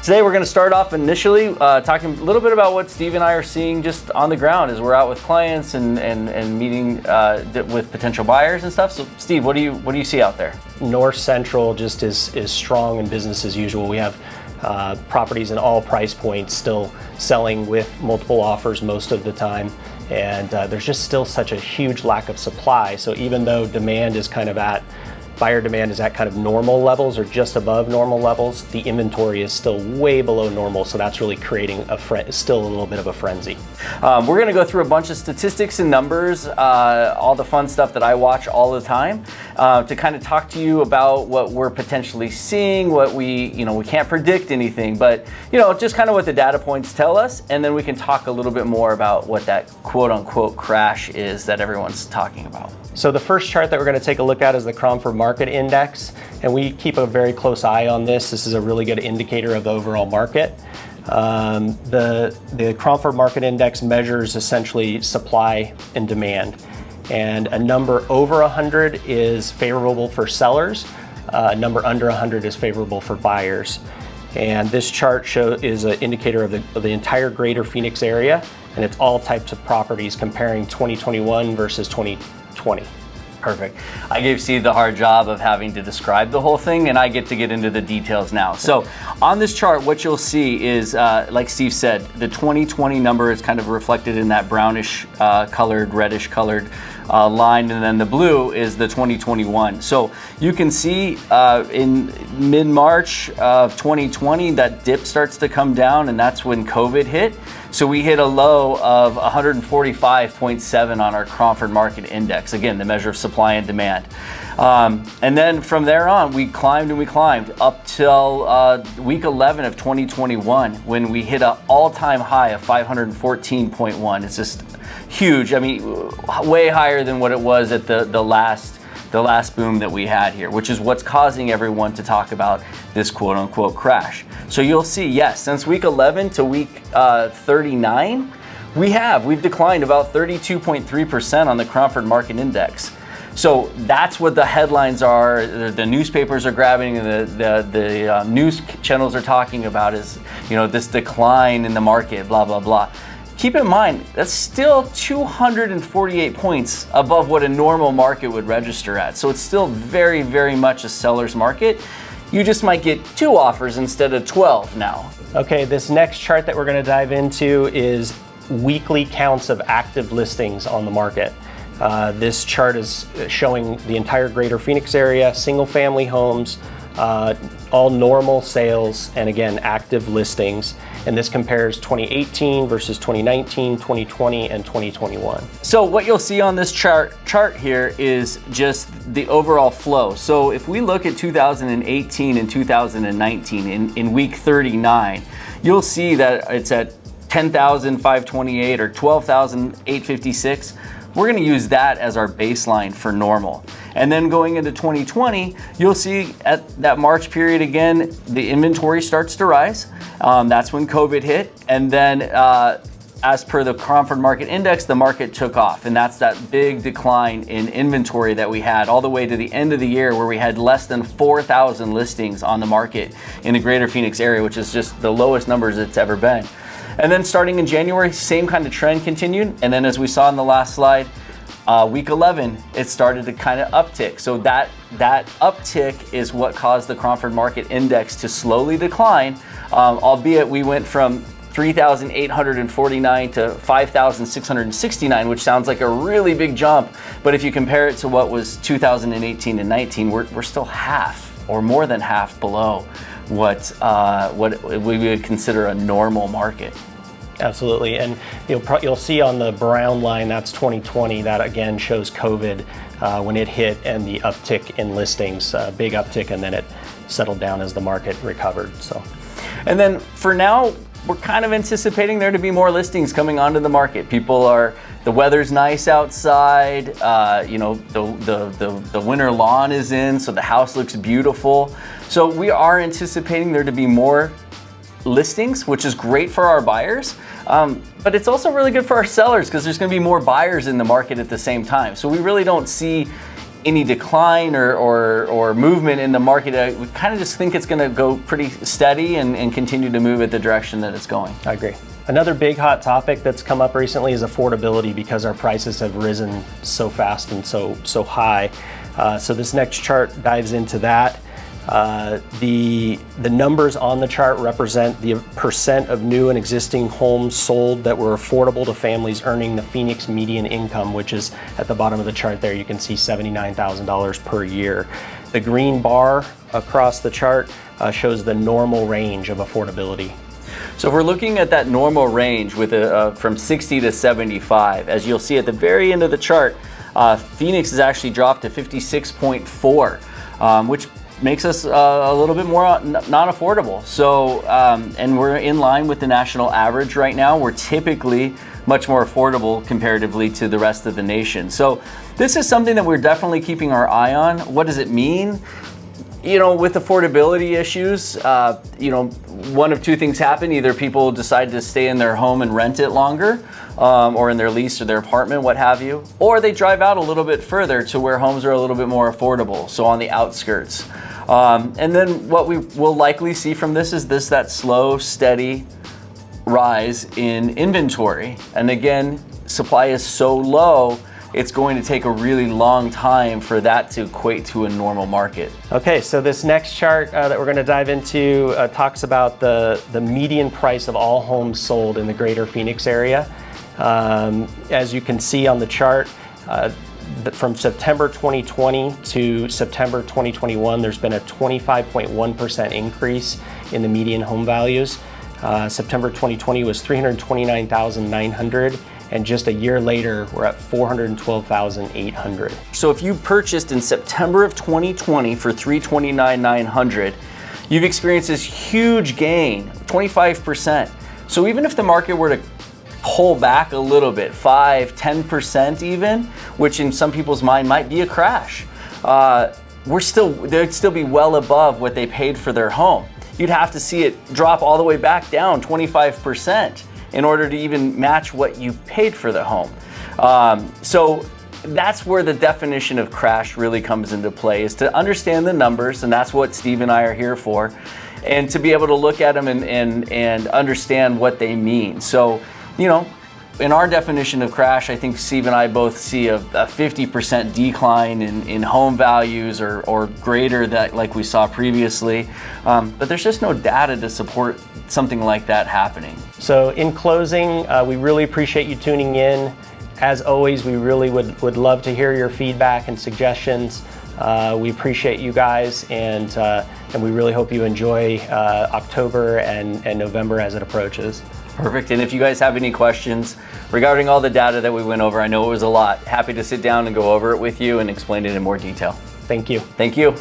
Today we're going to start off initially talking a little bit about what Steve and I are seeing just on the ground as we're out with clients and meeting with potential buyers and stuff. So Steve, what do you see out there? North Central just is strong and business as usual. We have properties in all price points still selling with multiple offers most of the time. And there's just still such a huge lack of supply. So even though buyer demand is at kind of normal levels or just above normal levels, the inventory is still way below normal. So that's really creating still a little bit of a frenzy. We're going to go through a bunch of statistics and numbers, all the fun stuff that I watch all the time, to kind of talk to you about what we're potentially seeing, what we can't predict anything, but just kind of what the data points tell us. And then we can talk a little bit more about what that quote unquote crash is that everyone's talking about. So the first chart that we're going to take a look at is the Cromford Market Index, and we keep a very close eye on this. This is a really good indicator of the overall market. The Cromford Market Index measures essentially supply and demand, and a number over 100 is favorable for sellers. A number under 100 is favorable for buyers. And this chart is an indicator of the entire greater Phoenix area, and it's all types of properties comparing 2021 versus 2020. Perfect. I gave Steve the hard job of having to describe the whole thing, and I get to get into the details now. So on this chart, what you'll see is, like Steve said, the 2020 number is kind of reflected in that brownish colored, reddish colored line, and then the blue is the 2021. So you can see in mid-March of 2020, that dip starts to come down, and that's when COVID hit. So we hit a low of 145.7 on our Cromford Market Index, again, the measure of supply and demand. And then from there on, we climbed up till week 11 of 2021, when we hit an all-time high of 514.1. It's just huge. I mean, way higher than what it was at the last boom that we had here, which is what's causing everyone to talk about this quote unquote crash. So you'll see, yes, since week 11 to week 39, we've declined about 32.3% on the Cromford Market Index. So that's what the headlines are, the newspapers are grabbing, the news channels are talking about is, this decline in the market, blah, blah, blah. Keep in mind, that's still 248 points above what a normal market would register at. So it's still very, very much a seller's market. You just might get 2 offers instead of 12 now. Okay, this next chart that we're going to dive into is weekly counts of active listings on the market. This chart is showing the entire greater Phoenix area, single family homes, all normal sales, and again, active listings. And this compares 2018 versus 2019, 2020, and 2021. So what you'll see on this chart here is just the overall flow. So if we look at 2018 and 2019 in week 39, you'll see that it's at 10,528 or 12,856. We're going to use that as our baseline for normal. And then going into 2020, you'll see at that March period again, the inventory starts to rise. That's when COVID hit. And then as per the Cromford Market Index, the market took off. And that's that big decline in inventory that we had all the way to the end of the year, where we had less than 4,000 listings on the market in the greater Phoenix area, which is just the lowest numbers it's ever been. And then starting in January, same kind of trend continued. And then as we saw in the last slide, week 11, it started to kind of uptick. So that uptick is what caused the Cromford Market Index to slowly decline, albeit we went from 3,849 to 5,669, which sounds like a really big jump. But if you compare it to what was 2018 and 19, we're still half or more than half below what we would consider a normal market. Absolutely, and you'll see on the brown line, that's 2020. That again shows COVID when it hit and the uptick in listings, big uptick, and then it settled down as the market recovered. So, and then for now, we're kind of anticipating there to be more listings coming onto the market. The weather's nice outside. The winter lawn is in, so the house looks beautiful. So we are anticipating there to be more listings, which is great for our buyers, but it's also really good for our sellers because there's going to be more buyers in the market at the same time. So we really don't see any decline or movement in the market. We kind of just think it's going to go pretty steady and continue to move at the direction that it's going. I agree. Another big hot topic that's come up recently is affordability, because our prices have risen so fast and so high. So this next chart dives into that. The numbers on the chart represent the percent of new and existing homes sold that were affordable to families earning the Phoenix median income, which is at the bottom of the chart there. You can see $79,000 per year. The green bar across the chart shows the normal range of affordability. So if we're looking at that normal range with from 60 to 75, as you'll see at the very end of the chart, Phoenix has actually dropped to 56.4, which makes us a little bit more non-affordable. So, and we're in line with the national average right now. We're typically much more affordable comparatively to the rest of the nation. So this is something that we're definitely keeping our eye on. What does it mean? You know, with affordability issues, you know, one of two things happen. Either people decide to stay in their home and rent it longer, or in their lease or their apartment, what have you, or they drive out a little bit further to where homes are a little bit more affordable, so on the outskirts. And then what we will likely see from this is that slow, steady rise in inventory. And again, supply is so low, it's going to take a really long time for that to equate to a normal market. Okay, so this next chart that we're going to dive into talks about the median price of all homes sold in the greater Phoenix area. As you can see on the chart, from September 2020 to September 2021, there's been a 25.1% increase in the median home values. September 2020 was $329,900. And just a year later, we're at $412,800. So if you purchased in September of 2020 for $329,900, you've experienced this huge gain, 25%. So even if the market were to pull back a little bit, 5-10% even, which in some people's mind might be a crash, they'd still be well above what they paid for their home. You'd have to see it drop all the way back down 25%. In order to even match what you paid for the home. So that's where the definition of crash really comes into play, is to understand the numbers, and that's what Steve and I are here for, and to be able to look at them and understand what they mean. So, you know, in our definition of crash, I think Steve and I both see a 50% decline in home values or greater, that like we saw previously. But there's just no data to support something like that happening. So in closing, we really appreciate you tuning in. As always, we really would love to hear your feedback and suggestions. We appreciate you guys, and we really hope you enjoy October and November as it approaches. Perfect. And if you guys have any questions regarding all the data that we went over, I know it was a lot. Happy to sit down and go over it with you and explain it in more detail. Thank you. Thank you.